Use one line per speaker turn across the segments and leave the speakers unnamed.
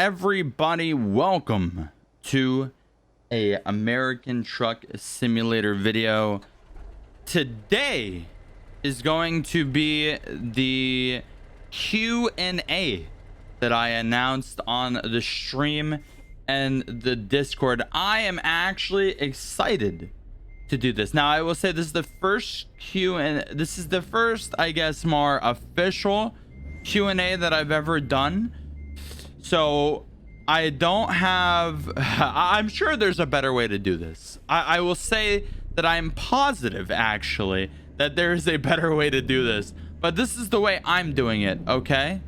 everybody? Welcome to a American Truck Simulator video. Today is going to be the Q&A that I announced on the stream and the Discord. I am actually excited to do this. Now, I will say this is the first this is the first, I guess, more official Q&A that I've ever done. So I don't have, I'm sure there's a better way to do this. I will say that I'm positive, actually, that there is a better way to do this, but this is the way I'm doing it. Okay,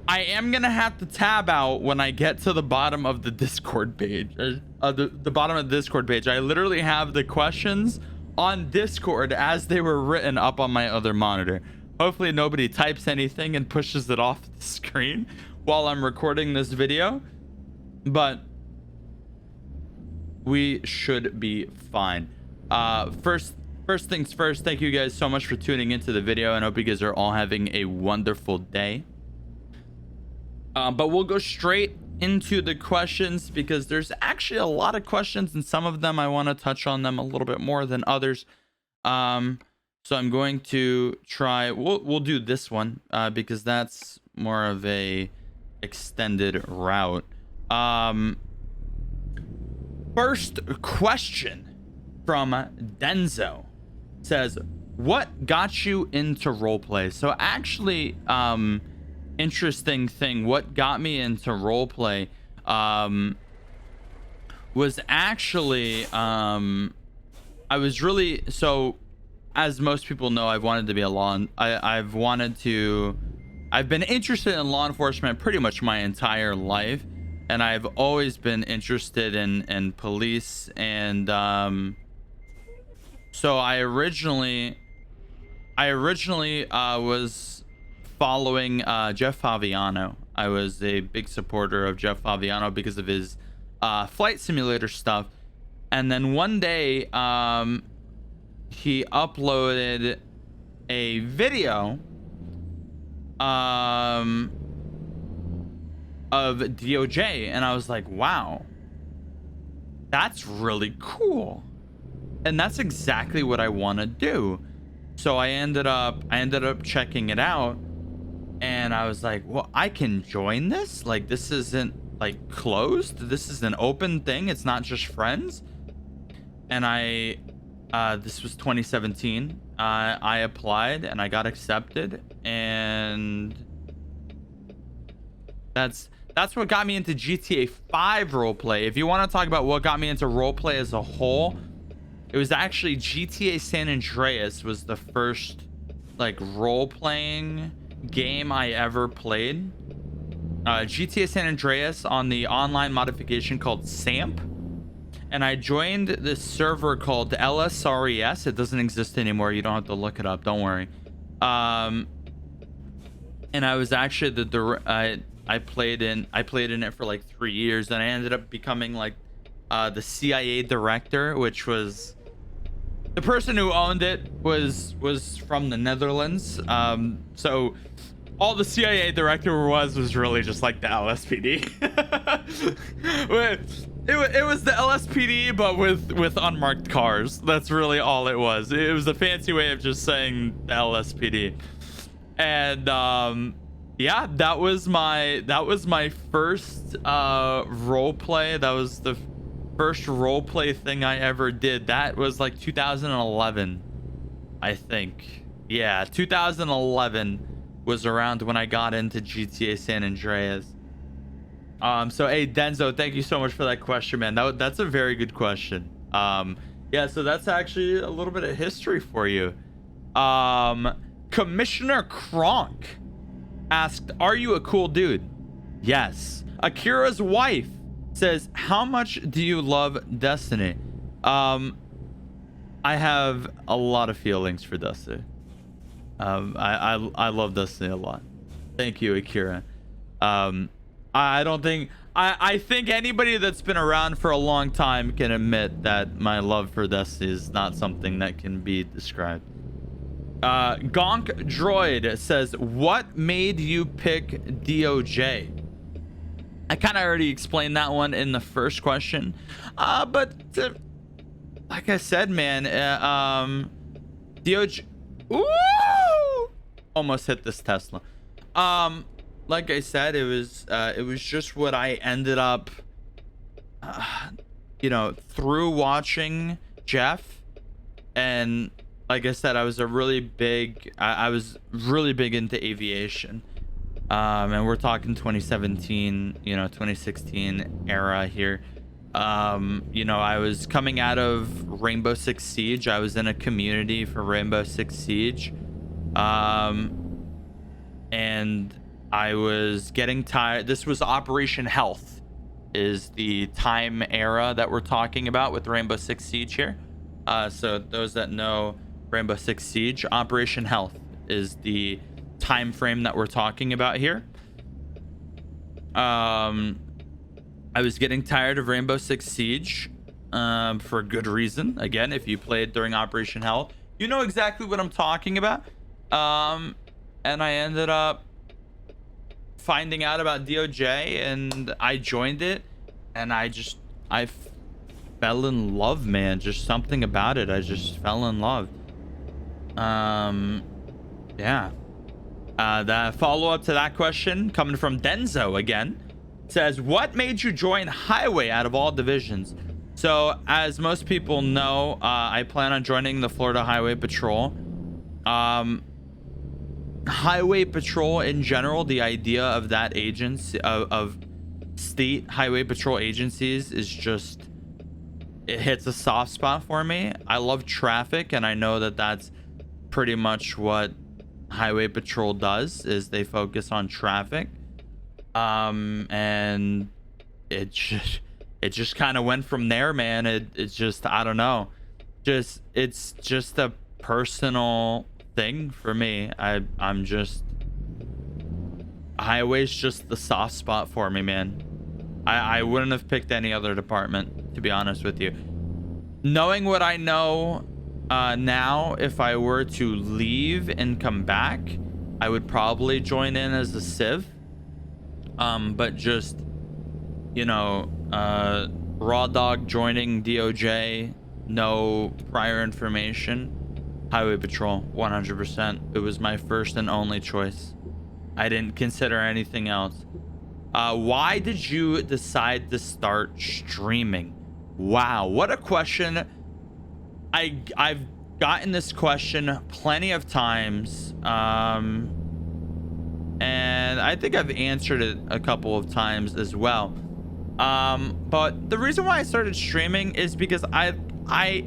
I am gonna have to tab out when I get to the bottom of the Discord page, the bottom of the Discord page. I literally have the questions on Discord as they were written up on my other monitor. Hopefully nobody types anything and pushes it off the screen while I'm recording this video, but we should be fine. First things first, thank you guys so much for tuning into the video, and hope you guys are all having a wonderful day. But we'll go straight into the questions because there's actually a lot of questions, and some of them I want to touch on them a little bit more than others. So I'm going to try, we'll do this one because that's more of a extended route. First question from Denzo says, what got you into roleplay? So actually, interesting thing, what got me into roleplay was actually I was really, so as most people know, I've wanted to be a I've been interested in law enforcement pretty much my entire life, and I've always been interested in police, and so I originally was following Jeff Favignano. I was a big supporter of Jeff Favignano because of his flight simulator stuff, and then one day he uploaded a video of DOJ, and I was like, wow, that's really cool, and that's exactly what I want to do. So I ended up checking it out, and I was like, well, I can join this. Like, this isn't like closed, this is an open thing, it's not just friends. And this was 2017. I applied and I got accepted, and that's what got me into GTA 5 roleplay. If you want to talk about what got me into roleplay as a whole, it was actually GTA San Andreas was the first like role-playing game I ever played. GTA San Andreas on the online modification called SAMP. And I joined this server called LSRES. It doesn't exist anymore. You don't have to look it up. Don't worry. And I was actually I played in it for like 3 years, and I ended up becoming like the CIA director, which was the person who owned it was from the Netherlands. So all the CIA director was really just like the LSPD. It was the LSPD, but with unmarked cars. That's really all it was. It was a fancy way of just saying the LSPD. And yeah, that was my first role play. That was the first role play thing I ever did. That was like 2011, I think. Yeah, 2011 was around when I got into GTA San Andreas. So hey, Denzo, thank you so much for that question, man. That's a very good question. Yeah, so that's actually a little bit of history for you. Commissioner Kronk asked, are you a cool dude? Yes. Akira's wife says, how much do you love Destiny? I have a lot of feelings for Destiny. I love Destiny a lot. Thank you, Akira. I think anybody that's been around for a long time can admit that my love for Destiny is not something that can be described. Gonk Droid says, what made you pick DOJ? I kind of already explained that one in the first question. But like I said, man, DOJ, ooh, almost hit this Tesla. Like I said, it was just what I ended up, you know, through watching Jeff. And like I said, I was really big into aviation. And we're talking 2017, you know, 2016 era here. You know, I was coming out of Rainbow Six Siege. I was in a community for Rainbow Six Siege. And I was getting tired. This was Operation Health, is the time era that we're talking about with Rainbow Six Siege here. So those that know Rainbow Six Siege, Operation Health is the time frame that we're talking about here. I was getting tired of Rainbow Six Siege, for good reason. Again, if you played during Operation Health, you know exactly what I'm talking about. And I ended up finding out about DOJ, and I joined it, and I fell in love, man. Just something about it. I just fell in love. Yeah. The follow-up to that question coming from Denzo again says, what made you join Highway out of all divisions? So as most people know, I plan on joining the Florida Highway Patrol. Highway Patrol in general, the idea of that agency, of state highway patrol agencies, is just, it hits a soft spot for me. I love traffic, and I know that that's pretty much what Highway Patrol does, is they focus on traffic. And it just kind of went from there, man. It's just, I don't know, it's just a personal thing for me. I'm just, Highway's just the soft spot for me, man. I wouldn't have picked any other department, to be honest with you. Knowing what I know now, if I were to leave and come back, I would probably join in as a civ. But just, you know, raw dog joining DOJ, no prior information, Highway Patrol, 100%. It was my first and only choice. I didn't consider anything else. Why did you decide to start streaming? Wow, what a question. I've gotten this question plenty of times. And I think I've answered it a couple of times as well. But the reason why I started streaming is because I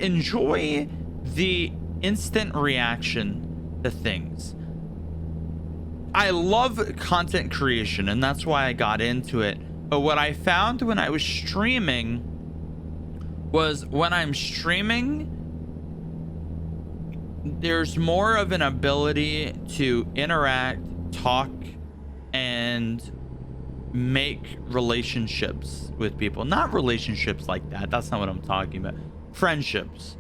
enjoy the instant reaction to things. I love content creation, and that's why I got into it. But what I found when I was streaming was, when I'm streaming, there's more of an ability to interact, talk, and make relationships with people. Not relationships like that. That's not what I'm talking about. Friendships.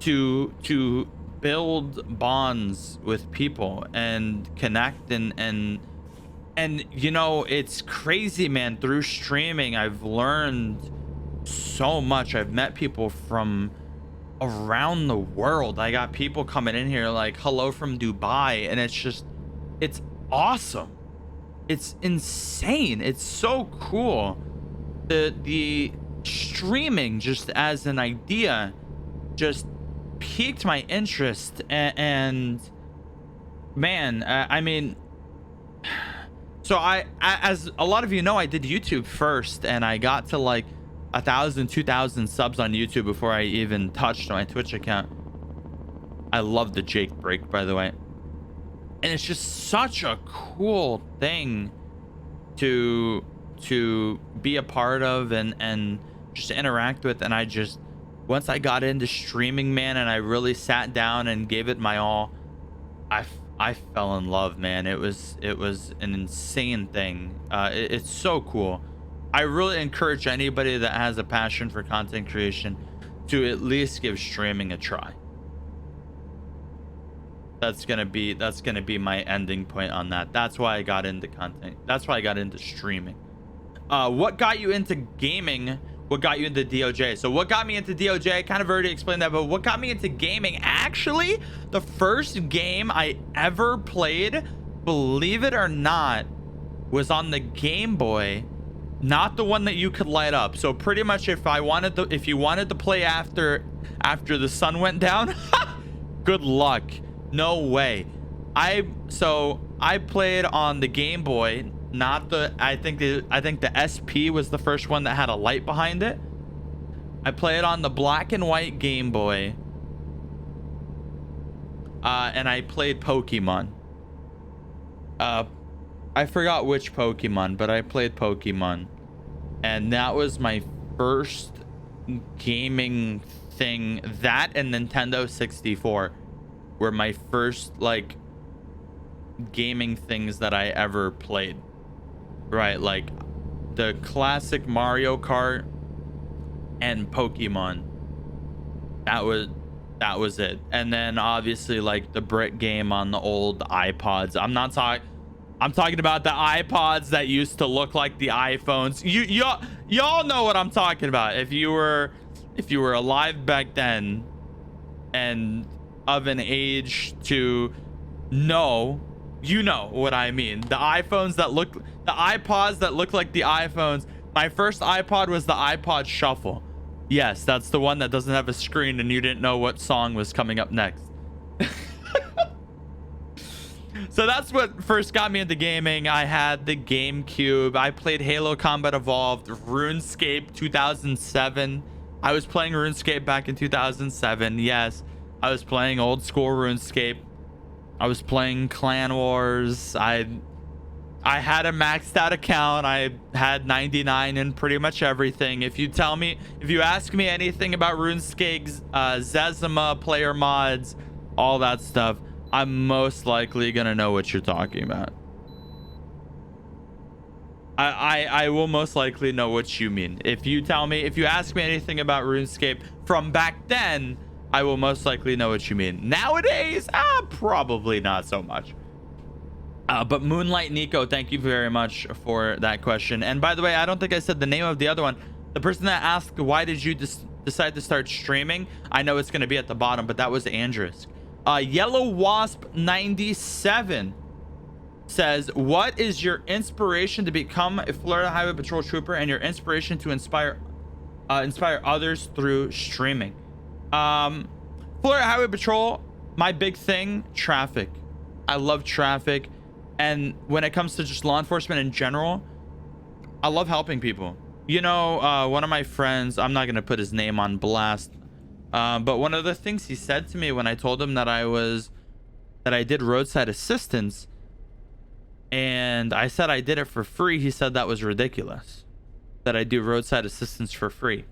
To build bonds with people and connect, and you know, it's crazy, man. Through streaming, I've learned so much. I've met people from around the world. I got people coming in here like, hello from Dubai, and it's awesome. It's insane. It's so cool. The streaming, just as an idea, just piqued my interest, and man, I mean, so I, as a lot of you know, I did YouTube first, and I got to like 1,000, 2,000 subs on YouTube before I even touched my Twitch account. I love the Jake break, by the way. And it's just such a cool thing to be a part of, and just interact with. And I just, once I got into streaming, man, and I really sat down and gave it my all, I fell in love, man. It was an insane thing. It's so cool. I really encourage anybody that has a passion for content creation to at least give streaming a try. That's gonna be my ending point on that. That's why I got into content. That's why I got into streaming. what got you into gaming? What got you into DOJ? So what got me into DOJ? I kind of already explained that, but what got me into gaming? Actually, the first game I ever played, believe it or not, was on the Game Boy, not the one that you could light up. So pretty much if you wanted to play after the sun went down, good luck. No way. I played on the Game Boy, not the I think the SP was the first one that had a light behind it. I played on the black and white Game Boy. And I played Pokemon. I forgot which Pokemon, but I played Pokemon. And that was my first gaming thing. That and Nintendo 64 were my first like gaming things that I ever played. Right, like the classic Mario Kart and Pokemon. That was it. And then obviously like the brick game on the old iPods. I'm talking about the iPods that used to look like the iPhones. Y'all know what I'm talking about. If you were alive back then and of an age to know, you know what I mean. The iPods that look like the iPhones. My first iPod was the iPod Shuffle. Yes, that's the one that doesn't have a screen and you didn't know what song was coming up next. So that's what first got me into gaming. I had the GameCube. I played Halo Combat Evolved, RuneScape 2007. I was playing RuneScape back in 2007. Yes, I was playing old school RuneScape. I was playing Clan Wars. I had a maxed out account. I had 99 in pretty much everything. If you ask me anything about RuneScape, Zezima, player mods, all that stuff, I'm most likely gonna know what you're talking about. I will most likely know what you mean. If you ask me anything about RuneScape from back then, I will most likely know what you mean. Nowadays, probably not so much. But Moonlight Nico, thank you very much for that question. And by the way, I don't think I said the name of the other one. The person that asked, why did you decide to start streaming? I know it's going to be at the bottom, but that was Andrisk. Yellow Wasp 97 says, what is your inspiration to become a Florida Highway Patrol trooper and your inspiration to inspire others through streaming? Florida Highway Patrol, my big thing, traffic. I love traffic. And when it comes to just law enforcement in general, I love helping people. You know, one of my friends, I'm not going to put his name on blast, but one of the things he said to me when I told him that I did roadside assistance and I said I did it for free, he said that was ridiculous, that I do roadside assistance for free.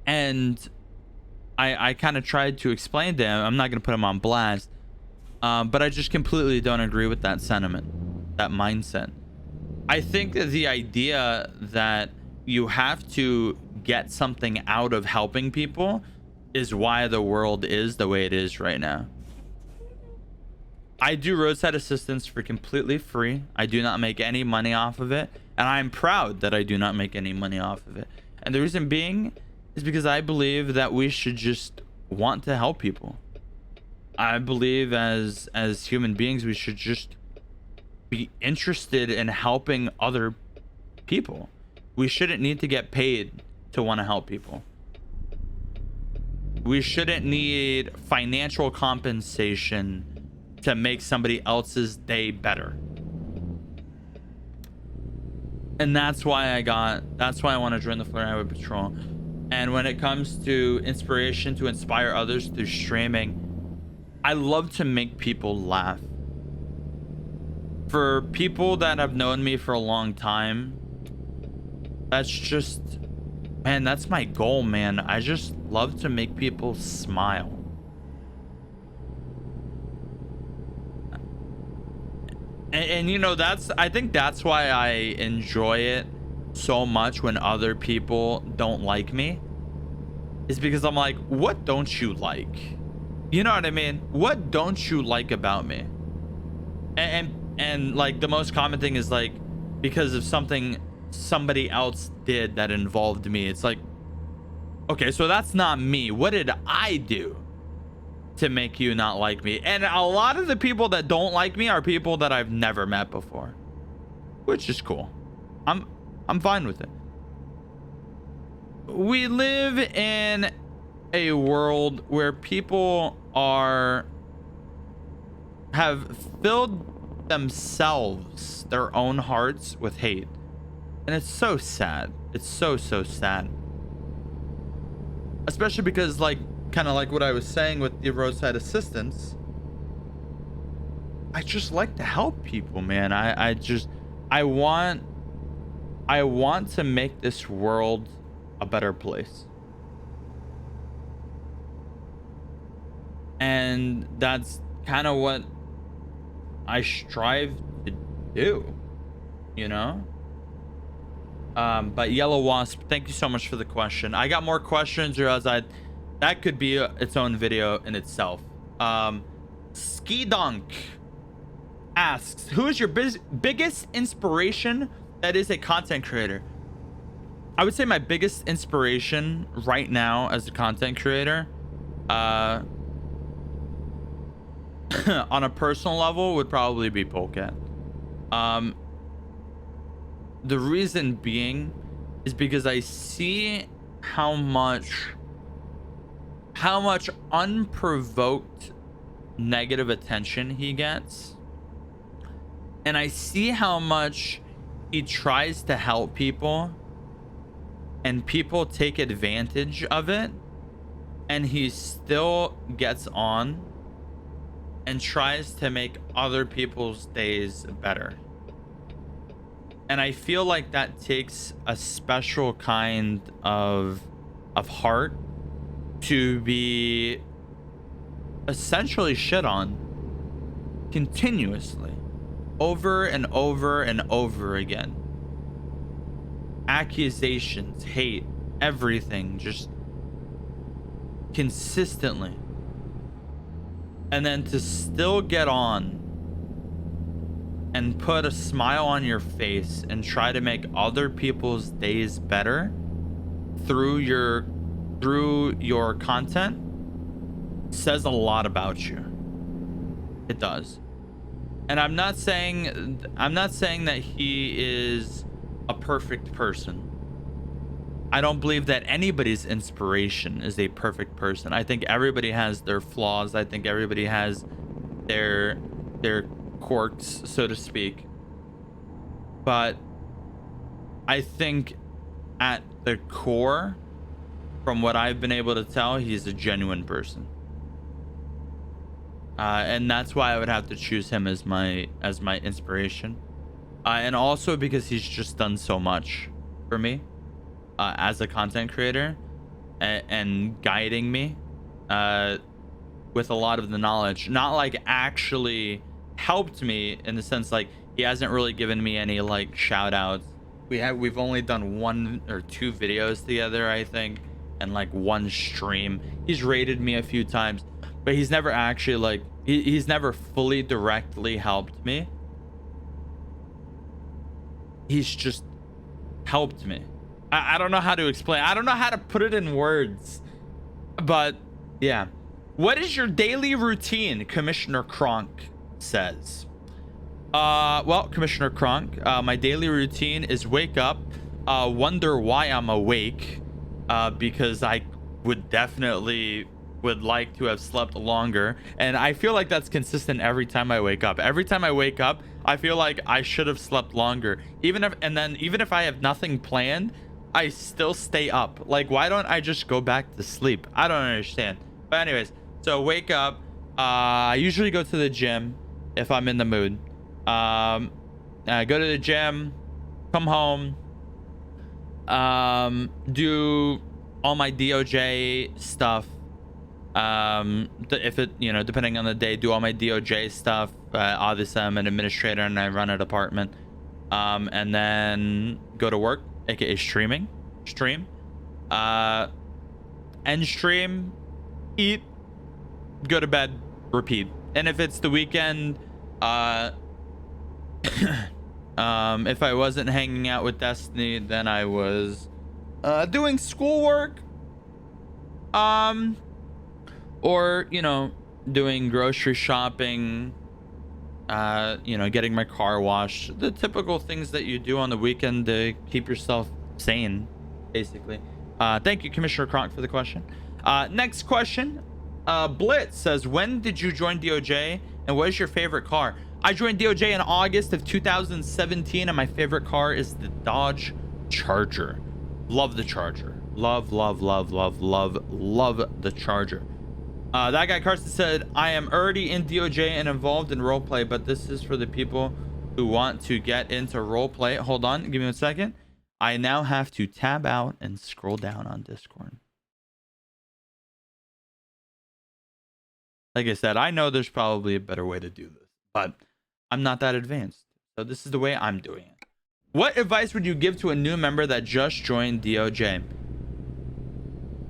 And I kind of tried to explain to him, I'm not going to put him on blast, but I just completely don't agree with that sentiment, that mindset. I think that the idea that you have to get something out of helping people is why the world is the way it is right now. I do roadside assistance for completely free. I do not make any money off of it, and I'm proud that I do not make any money off of it. And the reason being is because I believe that we should just want to help people. I believe as human beings, we should just be interested in helping other people. We shouldn't need to get paid to want to help people. We shouldn't need financial compensation to make somebody else's day better. And that's why I want to join the Florida Highway Patrol. And when it comes to inspiration to inspire others through streaming, I love to make people laugh. For people that have known me for a long time, that's just, man, that's my goal, man. I just love to make people smile. And you know, I think that's why I enjoy it so much when other people don't like me, is because I'm like, what don't you like? You know what I mean? What don't you like about me? And like the most common thing is like, because of something somebody else did that involved me. It's like, okay, so that's not me. What did I do to make you not like me? And a lot of the people that don't like me are people that I've never met before, which is cool. I'm fine with it. We live in a world where people have filled themselves, their own hearts, with hate. And it's so sad. It's so sad. Especially because, like, kind of like what I was saying with the roadside assistance, I just like to help people, man. I want to make this world a better place. And that's kind of what I strive to do, you know? But Yellow Wasp, thank you so much for the question. I got more questions, or that could be its own video in itself. Ski Dunk asks, who is your biggest inspiration that is a content creator? I would say my biggest inspiration right now as a content creator, on a personal level, would probably be Polecat. The reason being is because I see how much unprovoked negative attention he gets, and I see how much he tries to help people and people take advantage of it, and he still gets on and tries to make other people's days better. And I feel like that takes a special kind of heart to be essentially shit on continuously, over and over and over again. Accusations, hate, everything, just consistently. And then to still get on and put a smile on your face and try to make other people's days better through your content says a lot about you. It does. And I'm not saying that he is a perfect person. I don't believe that anybody's inspiration is a perfect person. I think everybody has their flaws. I think everybody has their quirks, so to speak. But I think at the core, from what I've been able to tell, he's a genuine person. And that's why I would have to choose him as my inspiration. And also because he's just done so much for me as a content creator, and guiding me with a lot of the knowledge. Not like actually helped me in the sense, like, he hasn't really given me any like shout outs. We've only done 1 or 2 videos together, I think, and like 1 stream. He's rated me a few times, but he's never actually like he's never fully directly helped me. He's just helped me. I don't know how to explain. I don't know how to put it in words, but yeah. What is your daily routine? Commissioner Kronk says. Well, Commissioner Kronk, my daily routine is wake up, wonder why I'm awake, because I would like to have slept longer, and I feel like that's consistent every time I wake up. Every time I wake up, I feel like I should have slept longer. Even if I have nothing planned, I still stay up. Like, why don't I just go back to sleep? I don't understand. But anyways, so wake up. I usually go to the gym if I'm in the mood. I go to the gym, come home, do all my DOJ stuff. If it, depending on the day, do all my DOJ stuff. Obviously I'm an administrator and I run a department. And then go to work, aka stream, end stream, eat, go to bed, repeat. And if it's the weekend, If I wasn't hanging out with Destiny, then I was doing schoolwork, or doing grocery shopping, getting my car washed, the typical things that you do on the weekend to keep yourself sane, basically. Thank you, Commissioner Kronk, for the question. Next question. Blitz says, when did you join DOJ and what is your favorite car? I joined DOJ in August of 2017 and my favorite car is the Dodge Charger. Love the Charger. Love the Charger. That guy Carson said, I am already in DOJ and involved in roleplay, but this is for the people who want to get into roleplay. Hold on, give me 1 second. I now have to tab out and scroll down on Discord. Like I said, I know there's probably a better way to do this, but I'm not that advanced. So this is the way I'm doing it. What advice would you give to a new member that just joined DOJ?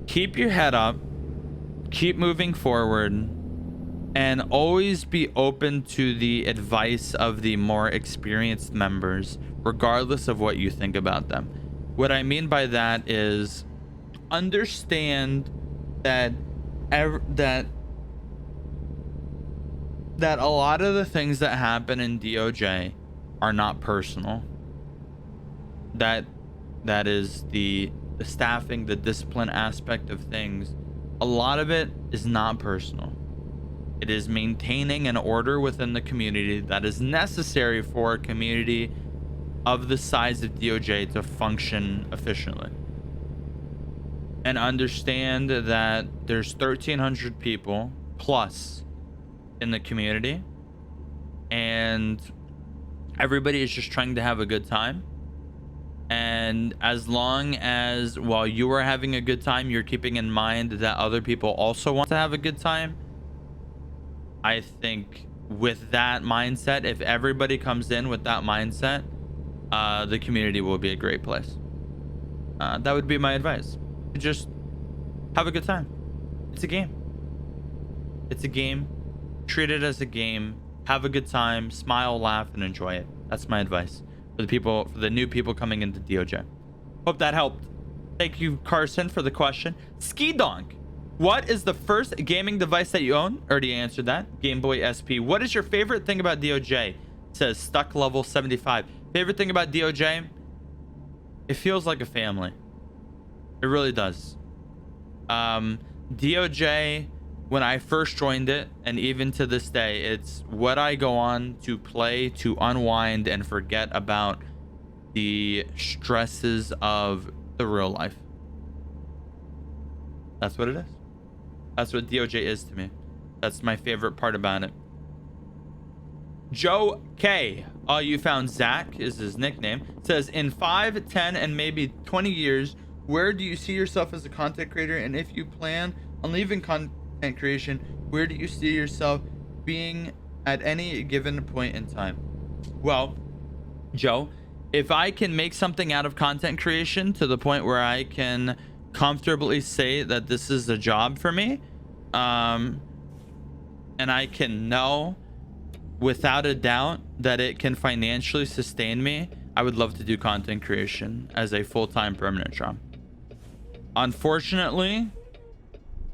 Keep your head up, keep moving forward, and always be open to the advice of the more experienced members, regardless of what you think about them. What I mean by that is understand that a lot of the things that happen in DOJ are not personal. That is the staffing, the discipline aspect of things. A lot of it is not personal. It is maintaining an order within the community that is necessary for a community of the size of DOJ to function efficiently. And understand that there's 1,300 people plus in the community, and everybody is just trying to have a good time. And as long as while you are having a good time, you're keeping in mind that other people also want to have a good time, I think with that mindset, if everybody comes in with that mindset, the community will be a great place. That would be my advice. Just have a good time. It's a game. It's a game. Treat it as a game. Have a good time. Smile, laugh, and enjoy it. That's my advice for the new people coming into DOJ. Hope that helped. Thank you, Carson, for the question. Ski Donk, what is the first gaming device that you own? Already answered that. Game Boy SP. What is your favorite thing about DOJ? It says stuck level 75. Favorite thing about DOJ? It feels like a family. It really does. DOJ, when I first joined it, and even to this day, it's what I go on to play, to unwind, and forget about the stresses of the real life. That's what it is. That's what DOJ is to me. That's my favorite part about it. Joe K. Oh, you found Zach is his nickname. Says, in 5, 10, and maybe 20 years, where do you see yourself as a content creator? And if you plan on leaving content creation, where do you see yourself being at any given point in time? Well, Joe, if I can make something out of content creation to the point where I can comfortably say that this is a job for me, and I can know without a doubt that it can financially sustain me, I would love to do content creation as a full-time permanent job. Unfortunately,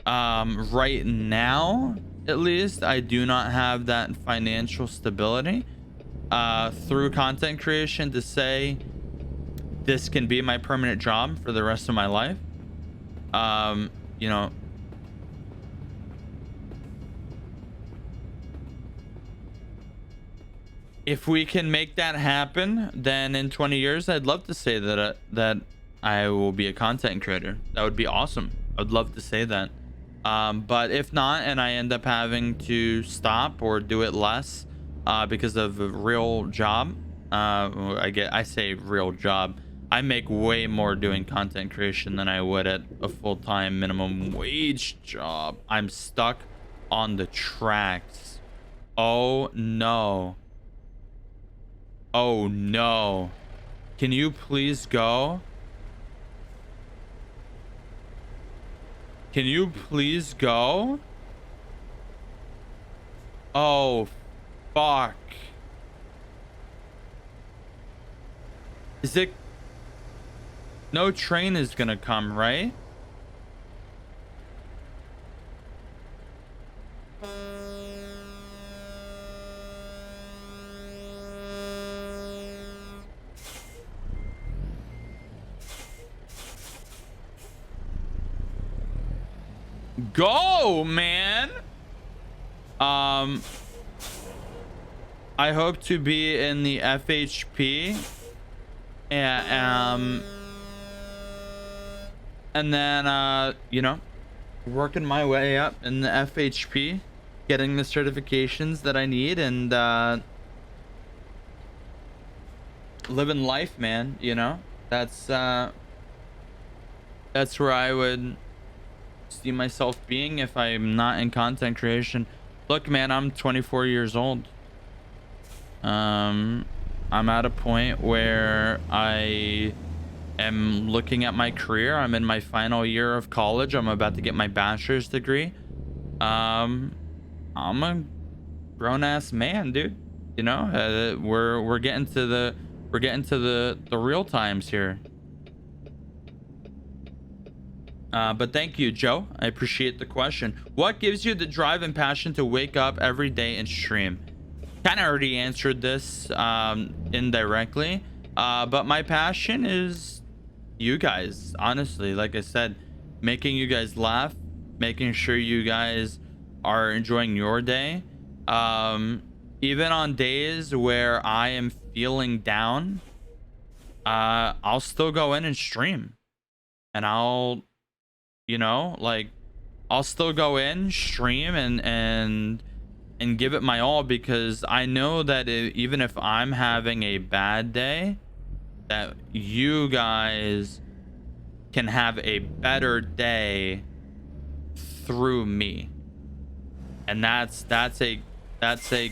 right now, at least, I do not have that financial stability through content creation to say this can be my permanent job for the rest of my life. You know, if we can make that happen, then in 20 years, I'd love to say that that I will be a content creator. That would be awesome. I'd love to say that. But if not, and I end up having to stop or do it less because of a real job, I say real job. I make way more doing content creation than I would at a full-time minimum wage job. I'm stuck on the tracks. Oh no. Oh no. Can you please go? Can you please go? Oh, fuck. Is it? No train is gonna come, right? Go, man. I hope to be in the FHP, and then you know, working my way up in the FHP, getting the certifications that I need, and living life, man. You know, that's where I would see myself being if I'm not in content creation. Look, man, I'm 24 years old. I'm at a point where I am looking at my career. I'm in my final year of college. I'm about to get my bachelor's degree. I'm a grown-ass man, dude. You know, we're getting to the real times here. But thank you, Joe. I appreciate the question. What gives you the drive and passion to wake up every day and stream? Kind of already answered this indirectly, but my passion is you guys. Honestly, like I said, making you guys laugh, making sure you guys are enjoying your day. Even on days where I am feeling down, I'll still go in and stream, and I'll, you know, like, I'll still go in, stream, and give it my all, because I know that even if I'm having a bad day, that you guys can have a better day through me. And that's a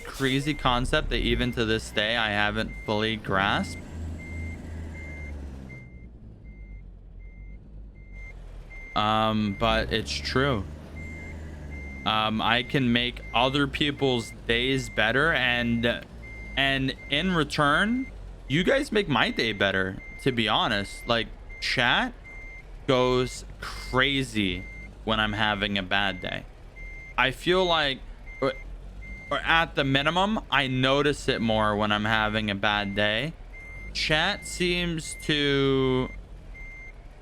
crazy concept that even to this day I haven't fully grasped. But it's true. I can make other people's days better, and in return, you guys make my day better, to be honest. Like, chat goes crazy when I'm having a bad day. I feel like, or at the minimum, I notice it more when I'm having a bad day. Chat seems to,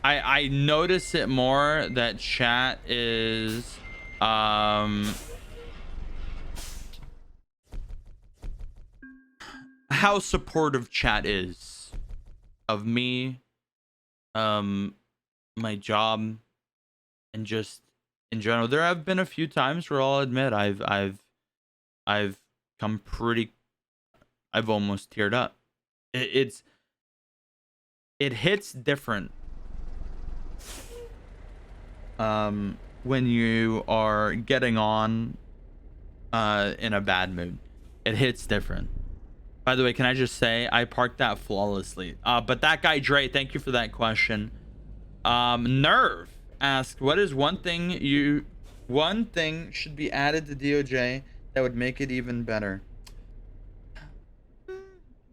I notice it more that chat is how supportive chat is of me, my job, and just in general. There have been a few times where I'll admit I've come pretty, I've almost teared up. It hits different when you are getting on in a bad mood. It hits different. By the way, can I just say I parked that flawlessly. But that guy Dre, thank you for that question. Nerve asked, what is one thing should be added to DOJ that would make it even better?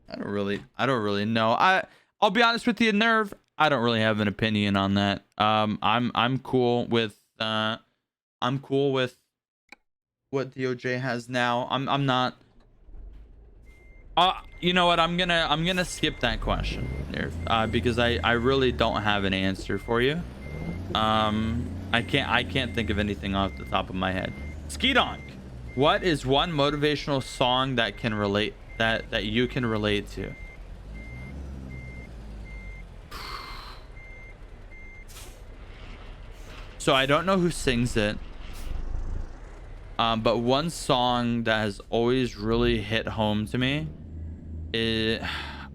I don't really know. I'll be honest with you, Nerve, I don't really have an opinion on that. I'm cool with what DOJ has now. I'm not. You know what? I'm gonna skip that question, Nerve, because I really don't have an answer for you. I can't think of anything off the top of my head. Skeedonk, what is one motivational song that can relate that you can relate to? So I don't know who sings it, but one song that has always really hit home to me is,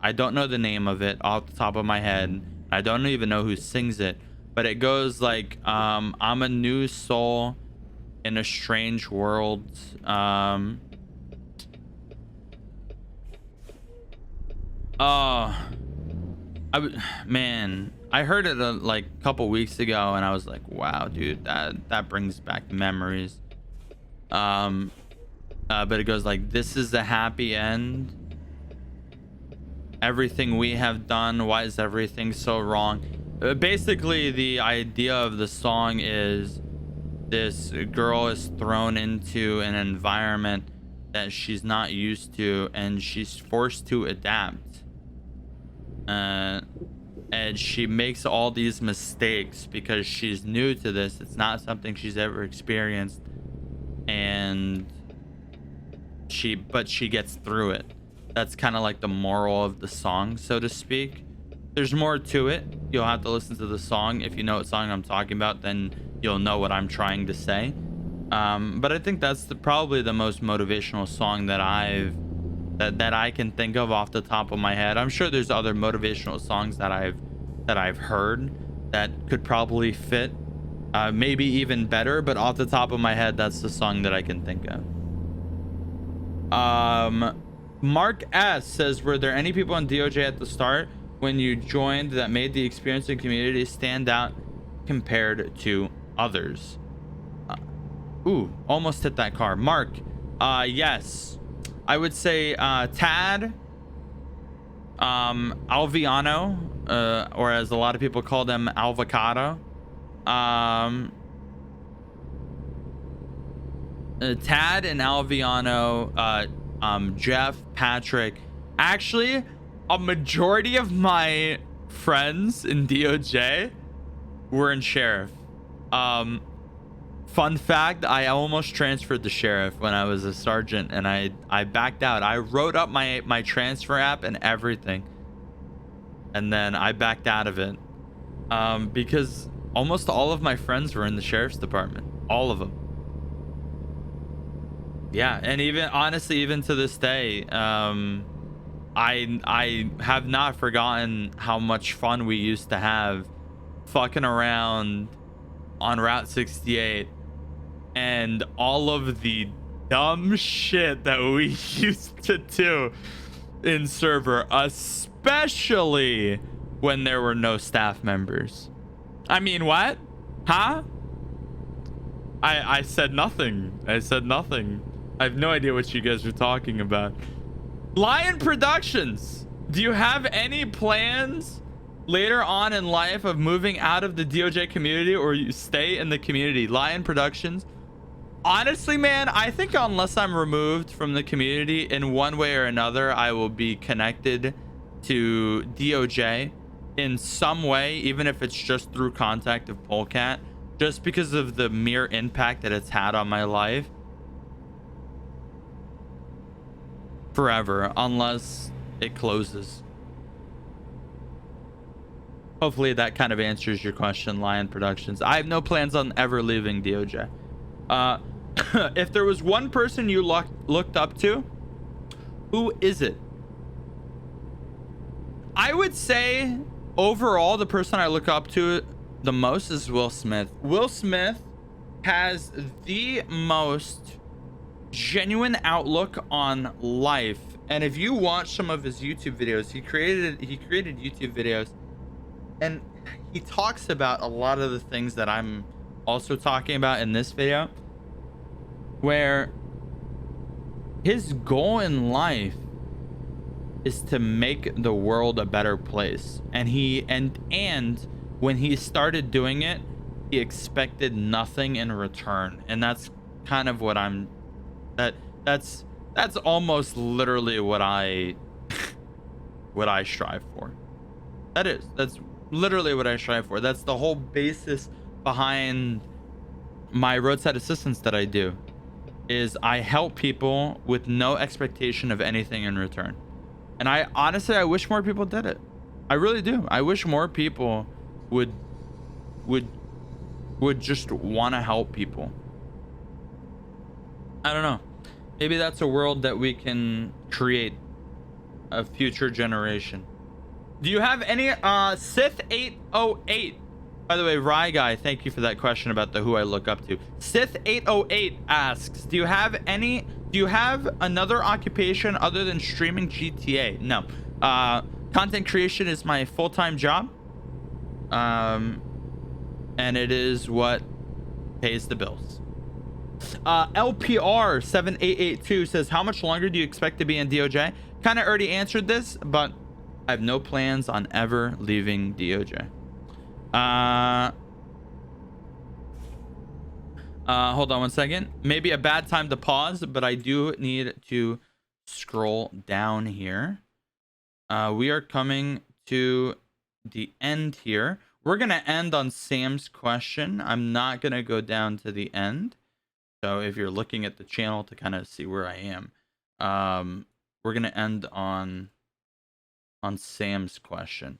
I don't know the name of it off the top of my head. I don't even know who sings it, but it goes like, I'm a new soul in a strange world. Man, I heard it like a couple weeks ago, and I was like, wow, dude, that brings back memories. But it goes like, this is the happy end everything we have done. Why is everything so wrong? Basically, the idea of the song is this girl is thrown into an environment that she's not used to, and she's forced to adapt. And she makes all these mistakes because she's new to this. It's not something she's ever experienced, and she gets through it. That's kind of like the moral of the song, so to speak. There's more to it. You'll have to listen to the song. If you know what song I'm talking about, then you'll know what I'm trying to say. But I think that's probably the most motivational song that I can think of off the top of my head. I'm sure there's other motivational songs that I've heard that could probably fit, maybe even better, but off the top of my head, that's the song that I can think of. Mark S says, were there any people in DOJ at the start when you joined that made the experience and community stand out compared to others? Ooh, almost hit that car. Mark, yes, I would say Tad, Alviano, or as a lot of people call them, Avocado. Tad and Alviano, Jeff, Patrick. Actually, a majority of my friends in DOJ were in sheriff. Fun fact, I almost transferred to sheriff when I was a sergeant, and I backed out. I wrote up my transfer app and everything, and then I backed out of it, because almost all of my friends were in the sheriff's department. All of them. Yeah, and even honestly, even to this day, I have not forgotten how much fun we used to have fucking around on Route 68, and all of the dumb shit that we used to do in server, especially when there were no staff members. I mean, what? Huh? I said nothing. I said nothing. I have no idea what you guys are talking about. Lion Productions, do you have any plans later on in life of moving out of the DOJ community, or you stay in the community? Lion Productions, honestly, man, I think unless I'm removed from the community in one way or another, I will be connected to DOJ in some way, even if it's just through contact of Polecat, just because of the mere impact that it's had on my life. Forever, unless it closes. Hopefully that kind of answers your question, Lion Productions. I have no plans on ever leaving DOJ. If there was one person you looked up to, who is it? I would say overall the person I look up to the most is Will Smith. Will Smith has the most genuine outlook on life, and if you watch some of his YouTube videos, he created YouTube videos, and he talks about a lot of the things that I'm also talking about in this video, where his goal in life is to make the world a better place, and when he started doing it, he expected nothing in return, and that's kind of what I'm that's almost literally what I strive for. That's literally what I strive for. That's the whole basis behind my roadside assistance that I do, is I help people with no expectation of anything in return. And I wish more people did it. I really do. I wish more people would just want to help people. I don't know. Maybe that's a world that we can create, a future generation. Do you have any Sith 808? By the way, Rye Guy, thank you for that question about who I look up to. Sith 808 asks, do you have another occupation other than streaming GTA? No. Content creation is my full-time job. And it is what pays the bills. LPR 7882 says, how much longer do you expect to be in DOJ? Kind of already answered this, but I have no plans on ever leaving DOJ. Uh, hold on one second. Maybe a bad time to pause, but I do need to scroll down here. We are coming to the end here. We're going to end on Sam's question. I'm not going to go down to the end. So if you're looking at the channel to kind of see where I am, we're going to end on Sam's question.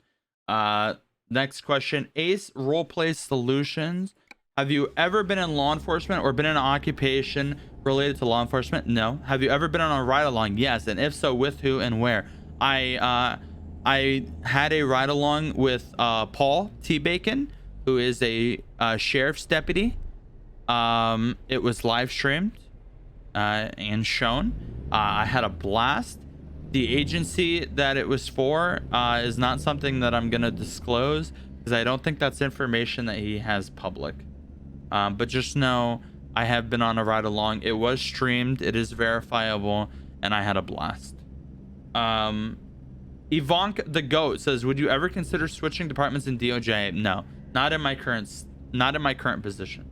Next question. Ace Roleplay Solutions. Have you ever been in law enforcement or been in an occupation related to law enforcement? No. Have you ever been on a ride along? Yes. And if so, with who and where? I had a ride along with Paul T. Bacon, who is a sheriff's deputy. It was live streamed and shown. I had a blast. The agency that it was for is not something that I'm gonna disclose because I don't think that's information that he has public. But just know I have been on a ride along. It was streamed. It is verifiable, and I had a blast. Ivanka the Goat says, "Would you ever consider switching departments in DOJ?" No, not in my current position.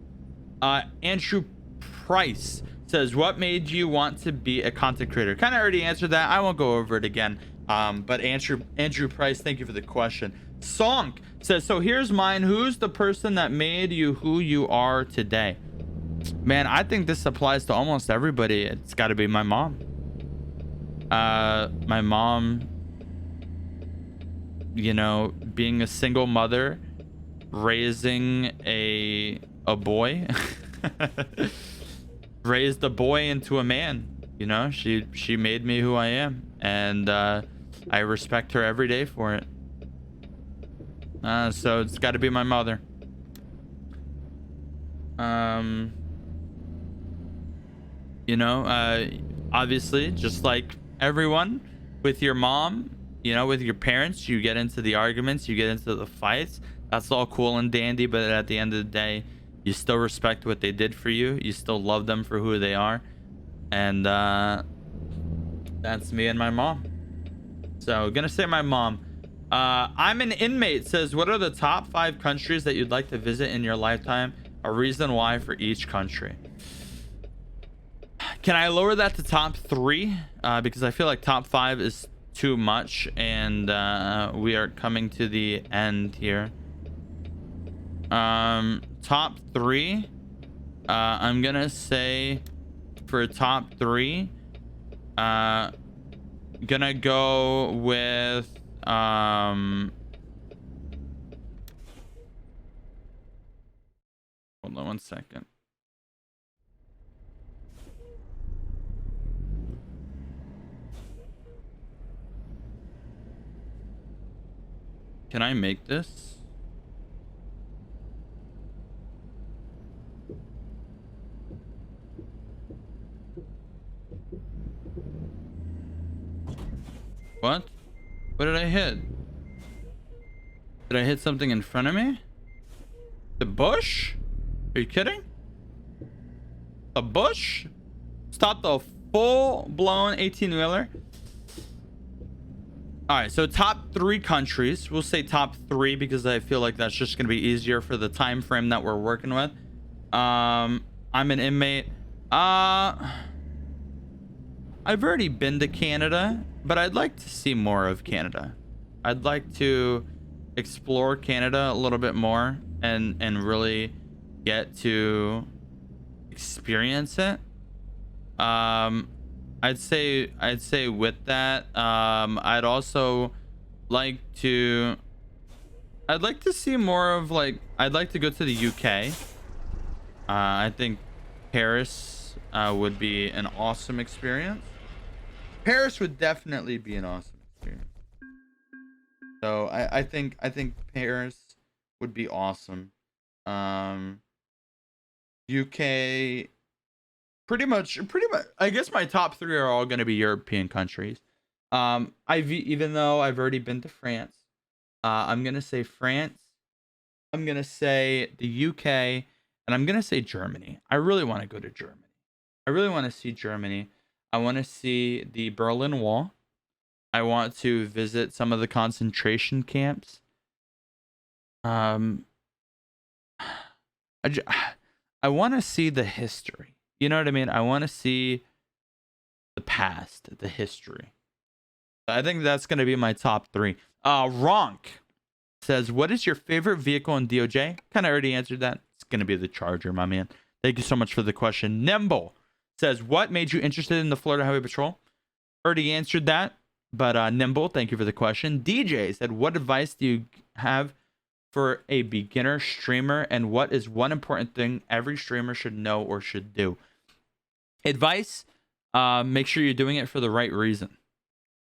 Andrew Price says, "What made you want to be a content creator?" Kind of already answered that. I won't go over it again. But Andrew Price, thank you for the question. Sonk says, "So here's mine. Who's the person that made you who you are today?" Man, I think this applies to almost everybody. It's got to be my mom. My mom, you know, being a single mother, raising a boy, raised a boy into a man. You know, she made me who I am, and I respect her every day for it. So it's got to be my mother. You know, obviously, just like everyone, with your mom, you know, with your parents, you get into the arguments, you get into the fights. That's all cool and dandy, but at the end of the day, you still respect what they did for you. You still love them for who they are. And that's me and my mom. So gonna say my mom. I'm an inmate says, "What are the top 5 countries that you'd like to visit in your lifetime? A reason why for each country." Can I lower that to top 3? Because I feel like top 5 is too much, and we are coming to the end here. Top 3. I'm gonna say for top 3, gonna go with hold on one second. Can I make this? What? What did I hit? Did I hit something in front of me? The bush? Are you kidding? A bush? Stop the full-blown 18-wheeler. All right, so top 3 countries. We'll say top 3 because I feel like that's just gonna be easier for the time frame that we're working with. I'm an inmate. I've already been to Canada, but I'd like to see more of Canada. I'd like to explore Canada a little bit more and really get to experience it. I'd say with that, I'd also like to see more of, like, I'd like to go to the UK. I think Paris would be an awesome experience. Paris would definitely be an awesome experience. So I think Paris would be awesome. UK, pretty much I guess my top 3 are all going to be European countries. Even though I've already been to France, I'm going to say France, I'm going to say the UK, and I'm going to say Germany. I really want to go to Germany. I really want to see Germany. I want to see the Berlin Wall. I want to visit some of the concentration camps. I, j- I want to see the history. You know what I mean? I want to see the past, the history. I think that's going to be my top 3. Ronk says, what is your favorite vehicle in DOJ? Kind of already answered that. It's going to be the Charger, my man. Thank you so much for the question. Nimble says, what made you interested in the Florida Highway Patrol? Already answered that, but Nimble, thank you for the question. DJ said, what advice do you have for a beginner streamer, and what is one important thing every streamer should know or should do? Advice, make sure you're doing it for the right reason.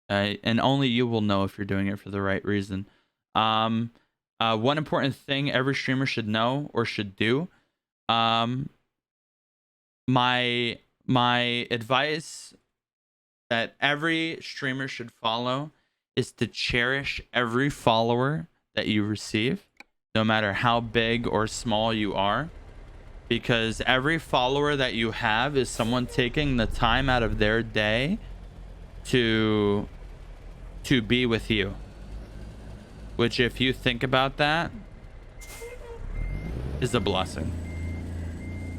And only you will know if you're doing it for the right reason. One important thing every streamer should know or should do. My advice that every streamer should follow is to cherish every follower that you receive, no matter how big or small you are, because every follower that you have is someone taking the time out of their day to be with you, which, if you think about that, is a blessing.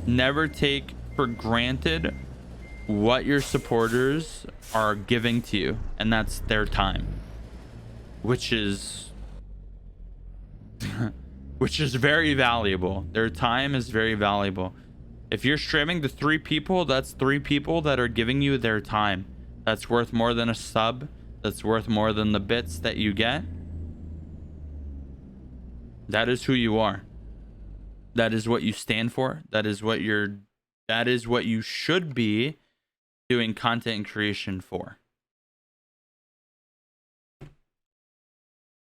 Never take for granted what your supporters are giving to you, and that's their time, which is very valuable. Their time is very valuable. If you're streaming to 3 people, that's 3 people that are giving you their time. That's worth more than a sub. That's worth more than the bits that you get. That is who you are. That is what you stand for. That is what you should be doing content creation for.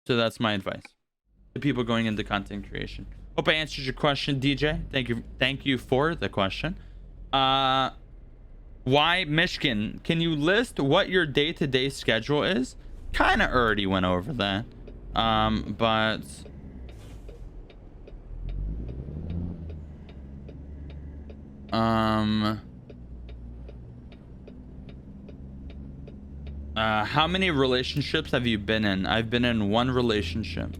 So that's my advice to people going into content creation. Hope I answered your question, DJ. Thank you for the question. Why Michigan? Can you list what your day-to-day schedule is? Kind of already went over that. But how many relationships have you been in? I've been in 1 relationship.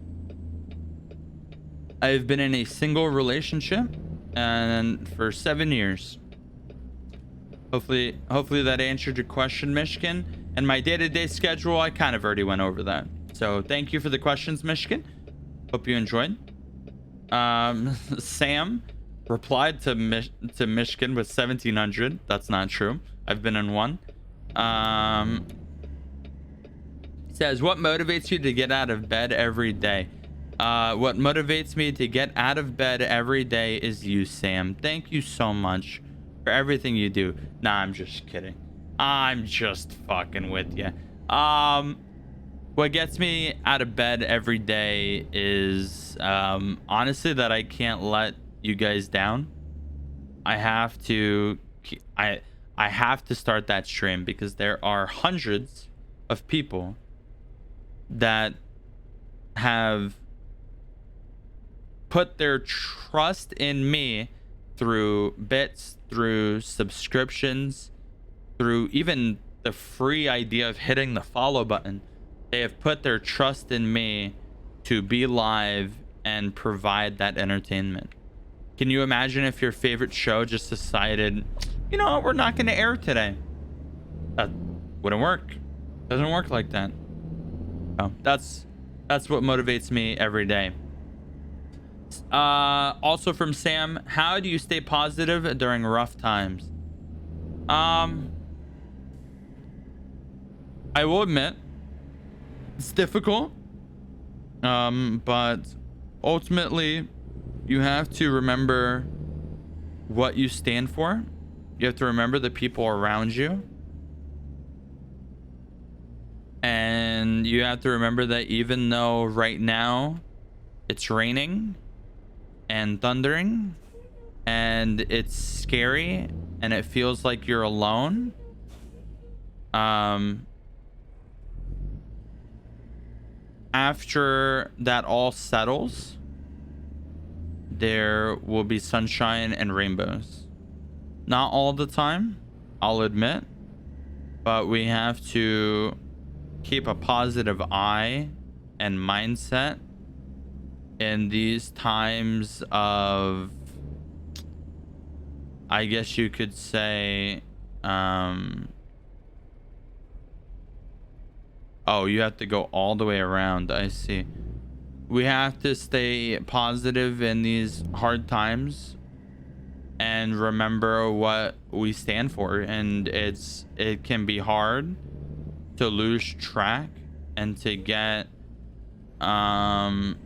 I've been in a single relationship and for 7 years. Hopefully that answered your question, Michigan. And my day-to-day schedule, I kind of already went over that. So thank you for the questions, Michigan. Hope you enjoyed. Sam replied to Michigan with 1,700. That's not true. I've been in 1. Says, what motivates you to get out of bed every day? What motivates me to get out of bed every day is you, Sam. Thank you so much for everything you do. Nah, I'm just kidding. I'm just fucking with you. What gets me out of bed every day is honestly that I can't let you guys down. I have to start that stream because there are hundreds of people that have put their trust in me through bits, through subscriptions, through even the free idea of hitting the follow button. They have put their trust in me to be live and provide that entertainment. Can you imagine if your favorite show just decided, you know what, we're not going to air today? That wouldn't work. Doesn't work like that. Oh, that's what motivates me every day. Also from Sam, how do you stay positive during rough times? I will admit it's difficult, but ultimately you have to remember what you stand for. You have to remember the people around you, and you have to remember that even though right now it's raining and thundering and it's scary and it feels like you're alone, after that all settles, there will be sunshine and rainbows. Not all the time, I'll admit, but we have to keep a positive eye and mindset in these times of, I guess you could say, oh, you have to go all the way around. I see. We have to stay positive in these hard times and remember what we stand for. And it can be hard to lose track and to get caught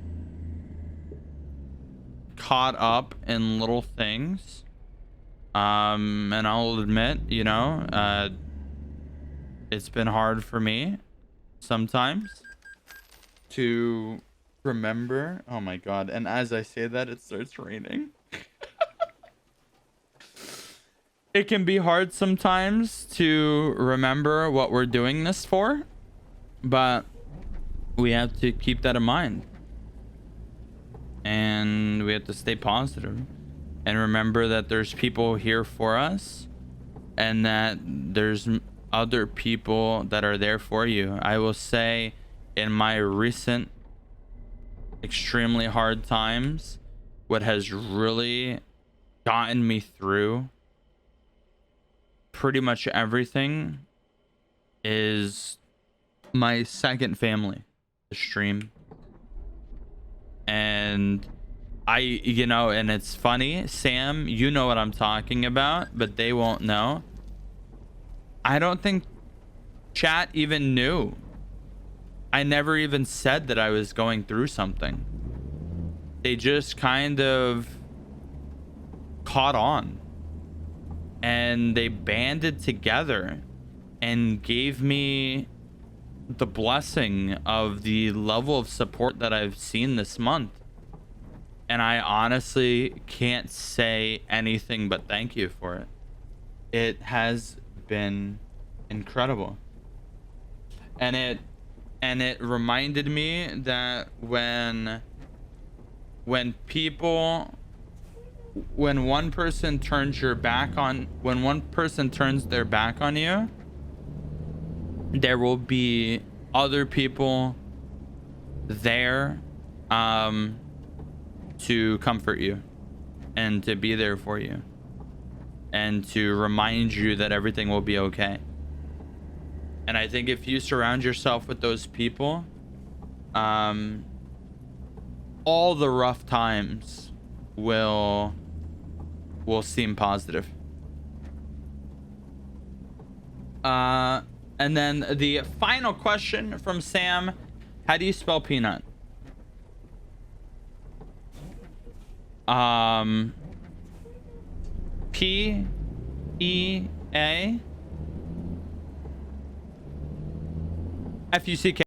up in little things. And I'll admit, you know, it's been hard for me sometimes to remember. Oh my god, and as I say that, it starts raining. It can be hard sometimes to remember what we're doing this for, but we have to keep that in mind, and we have to stay positive and remember that there's people here for us and that there's other people that are there for you. I will say, in my recent extremely hard times, what has really gotten me through pretty much everything is my second family, the stream. And you know, and it's funny, Sam, you know what I'm talking about, but they won't know. I don't think chat even knew. I never even said that I was going through something. They just kind of caught on. And they banded together and gave me the blessing of the level of support that I've seen this month. And I honestly can't say anything but thank you for it. It has been incredible. And it reminded me that when one person turns their back on you, there will be other people there to comfort you and to be there for you and to remind you that everything will be okay. And I think if you surround yourself with those people, all the rough times will seem positive. And then the final question from Sam: how do you spell peanut? P-E-A-F-U-C-K.